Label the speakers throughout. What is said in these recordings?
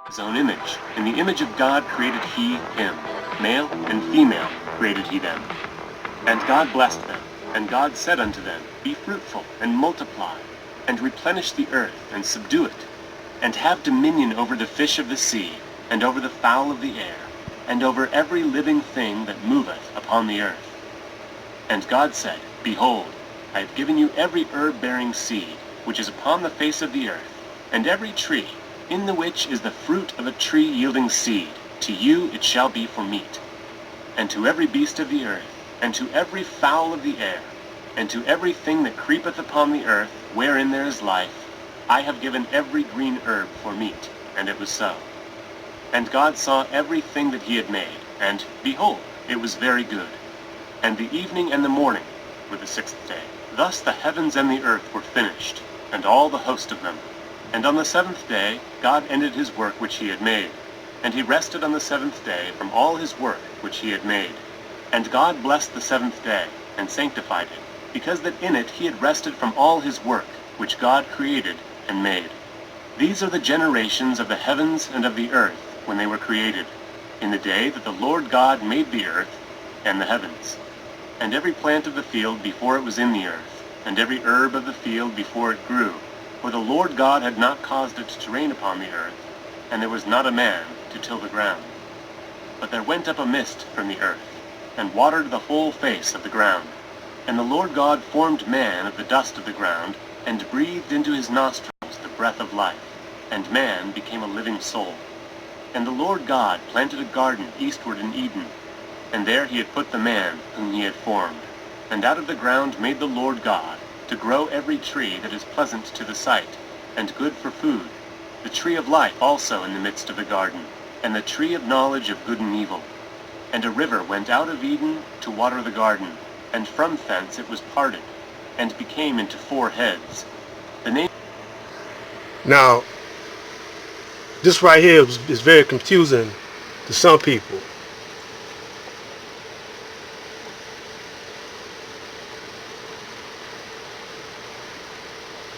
Speaker 1: his own image. In the image of God created he him. Male and female created he them. And God blessed them. And God said unto them, Be fruitful, and multiply, and replenish the earth, and subdue it, and have dominion over the fish of the sea, and over the fowl of the air, and over every living thing that moveth upon the earth. And God said, Behold, I have given you every herb-bearing seed, which is upon the face of the earth, and every tree, in the which is the fruit of a tree yielding seed, to you it shall be for meat. And to every beast of the earth, and to every fowl of the air, and to every thing that creepeth upon the earth, wherein there is life, I have given every green herb for meat. And it was so. And God saw everything that he had made, and, behold, it was very good. And the evening and the morning were the sixth day. Thus the heavens and the earth were finished, and all the host of them. And on the seventh day God ended his work which he had made. And he rested on the seventh day from all his work which he had made. And God blessed the seventh day, and sanctified it, because that in it he had rested from all his work, which God created and made. These are the generations of the heavens and of the earth, when they were created, in the day that the Lord God made the earth and the heavens. And every plant of the field before it was in the earth, and every herb of the field before it grew, for the Lord God had not caused it to rain upon the earth, and there was not a man to till the ground. But there went up a mist from the earth, and watered the whole face of the ground. And the Lord God formed man of the dust of the ground, and breathed into his nostrils the breath of life, and man became a living soul. And the Lord God planted a garden eastward in Eden, and there he had put the man whom he had formed. And out of the ground made the Lord God to grow every tree that is pleasant to the sight, and good for food, the tree of life also in the midst of the garden, and the tree of knowledge of good and evil. And a river went out of Eden to water the garden, and from thence it was parted, and became into four heads. The name.
Speaker 2: Now, this right here is very confusing to some people.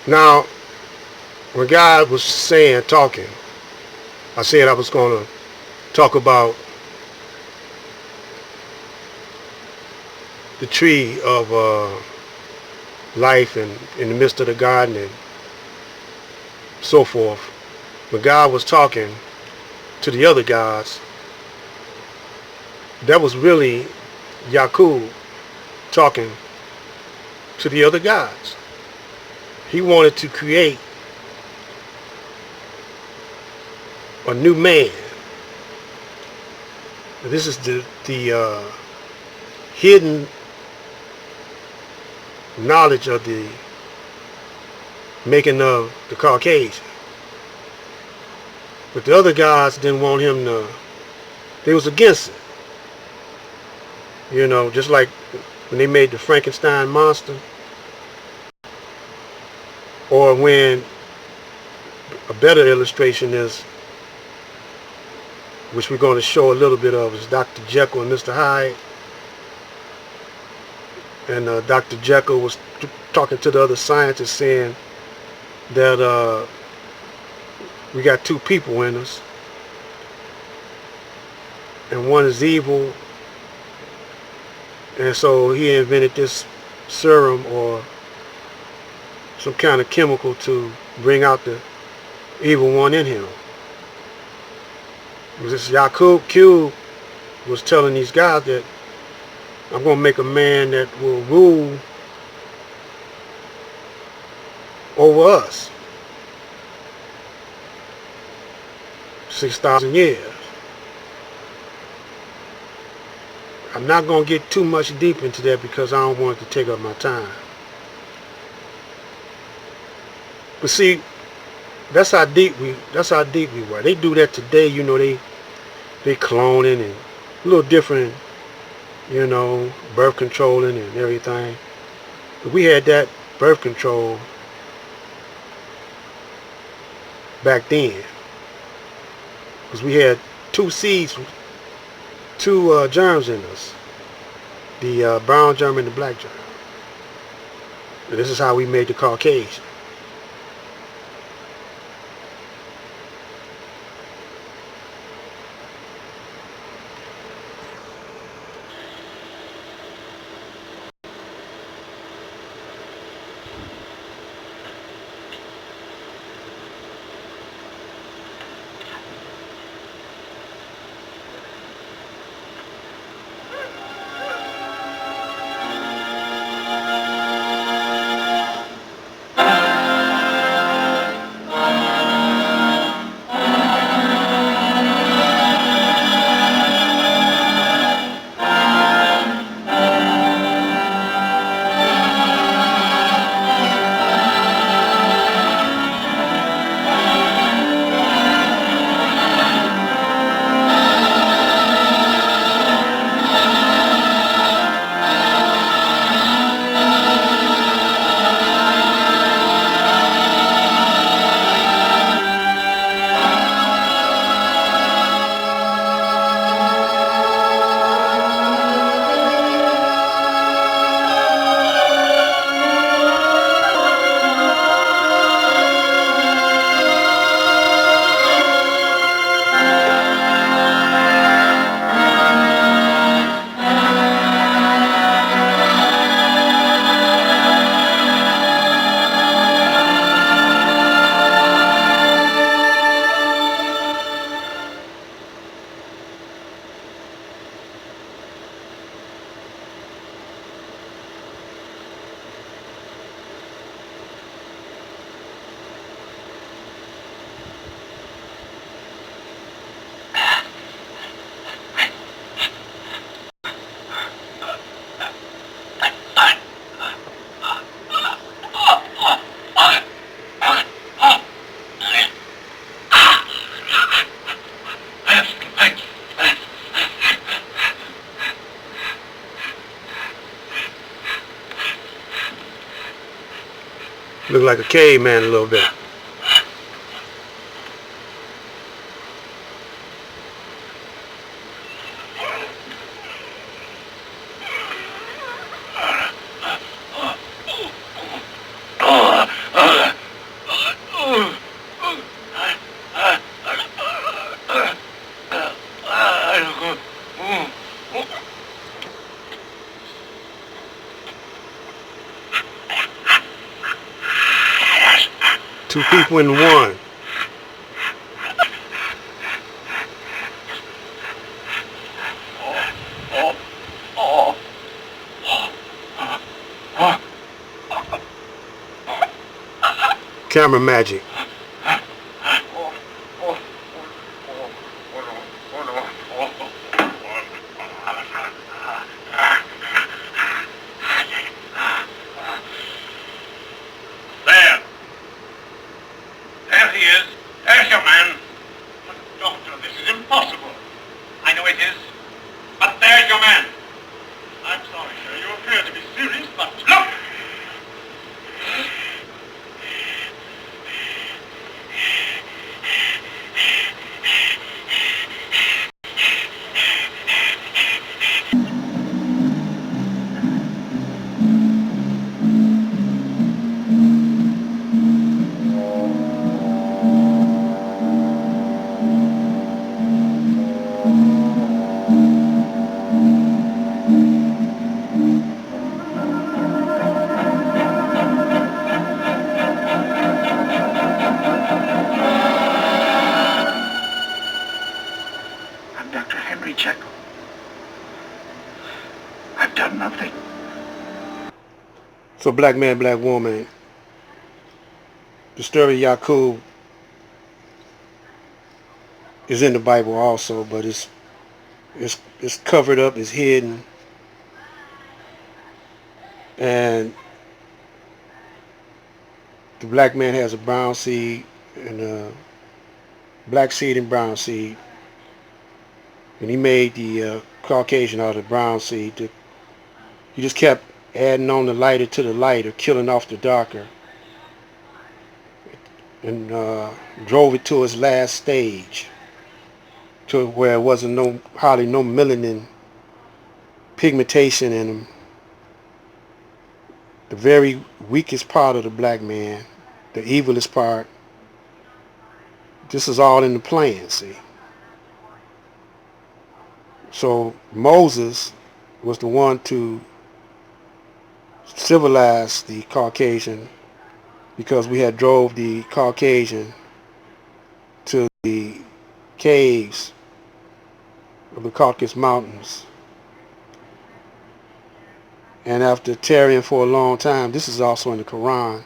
Speaker 2: Now, when God was talking, I said I was going to talk about the tree of life and in the midst of the garden and so forth. When God was talking to the other gods, that was really Yakub talking to the other gods. He wanted to create a new man. This is the hidden knowledge of the making of the Caucasian. But the other gods didn't want him to, they was against it. You know, just like when they made the Frankenstein monster, or when a better illustration is, which we're going to show a little bit of, is Dr. Jekyll and Mr. Hyde. And Dr. Jekyll was talking to the other scientists saying that we got two people in us, and one is evil, and so he invented this serum or some kind of chemical to bring out the evil one in him. This Yakub Q was telling these guys that I'm going to make a man that will rule over us 6,000 years. I'm not going to get too much deep into that because I don't want it to take up my time. But see, that's how deep we were. They do that today, you know, they cloning and a little different, you know, birth controlling and everything. But we had that birth control back then, because we had two seeds, two germs in us, the brown germ and the black germ. And this is how we made the Caucasian. Look like a caveman a little bit. Two people in one. Camera magic.
Speaker 3: There he is. There's your man. But doctor, this is impossible. I know it is. But there's your man. I'm sorry, sir. You appear to be serious, but look! I'm Dr. Henry Jekyll. I've done nothing.
Speaker 2: So black man, black woman. The story of Yaqub is in the Bible also, but it's covered up, it's hidden, and the black man has a brown seed and a black seed and brown seed, and he made the Caucasian out of the brown seed. He just kept adding on the lighter to the lighter, killing off the darker, and drove it to its last stage, to where it wasn't hardly no melanin pigmentation in him. The very weakest part of the black man, the evilest part. This is all in the plan, see. So Moses was the one to civilize the Caucasian, because we had drove the Caucasian to the caves of the Caucasus Mountains. And after tarrying for a long time, this is also in the Quran,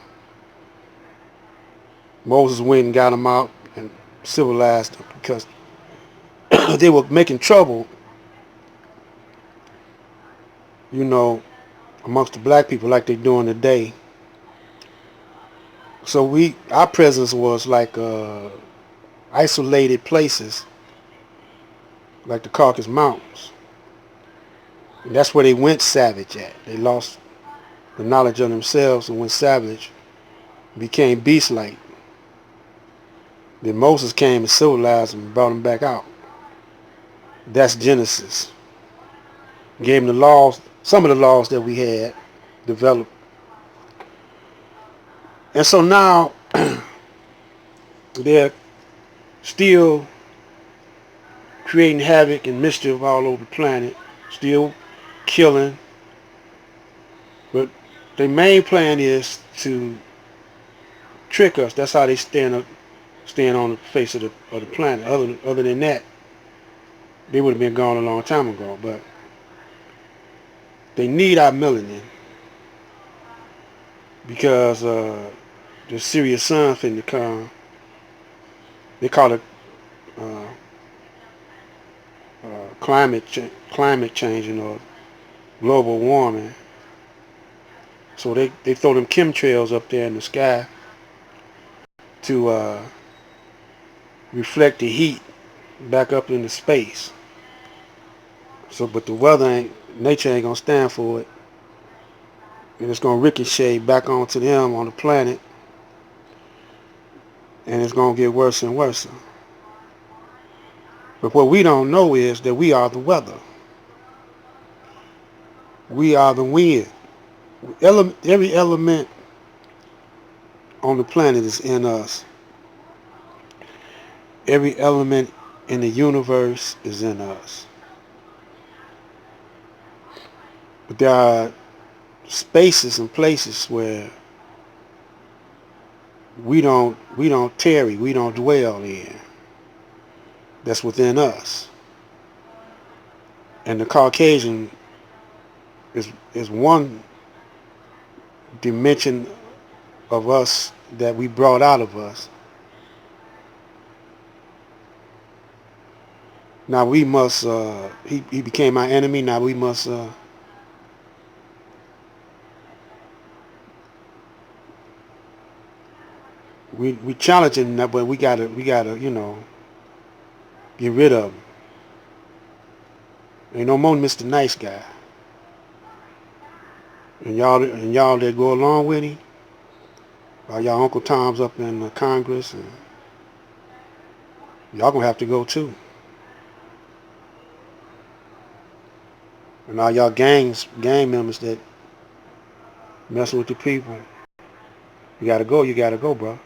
Speaker 2: Moses went and got them out and civilized them, because they were making trouble, you know, amongst the black people like they're doing today. So our presence was like isolated places, like the Caucasus Mountains. And that's where they went savage at. They lost the knowledge of themselves and went savage, became beast-like. Then Moses came and civilized them and brought them back out. That's Genesis. Gave them the laws, some of the laws that we had developed. And so now they're still creating havoc and mischief all over the planet, still killing. But their main plan is to trick us. That's how they stand on the face of the planet. Other than that, they would have been gone a long time ago. But they need our melanin, because the serious sun finna come. They call it climate changing or global warming. So they throw them chemtrails up there in the sky to reflect the heat back up into space. So, but the nature ain't gonna stand for it, and it's gonna ricochet back onto them on the planet, and it's going to get worse and worse. But what we don't know is that we are the weather. We are the wind. Every element on the planet is in us. Every element in the universe is in us. But there are spaces and places where we don't tarry, we don't dwell in. That's within us. And the Caucasian is one dimension of us that we brought out of us. Now we must, he became our enemy, now we must, we challenging that, but we gotta, get rid of him. Ain't no more Mr. Nice Guy. And y'all that go along with him, y'all Uncle Tom's up in Congress, and y'all gonna have to go too. And all y'all gang members that messing with the people, you gotta go, bro.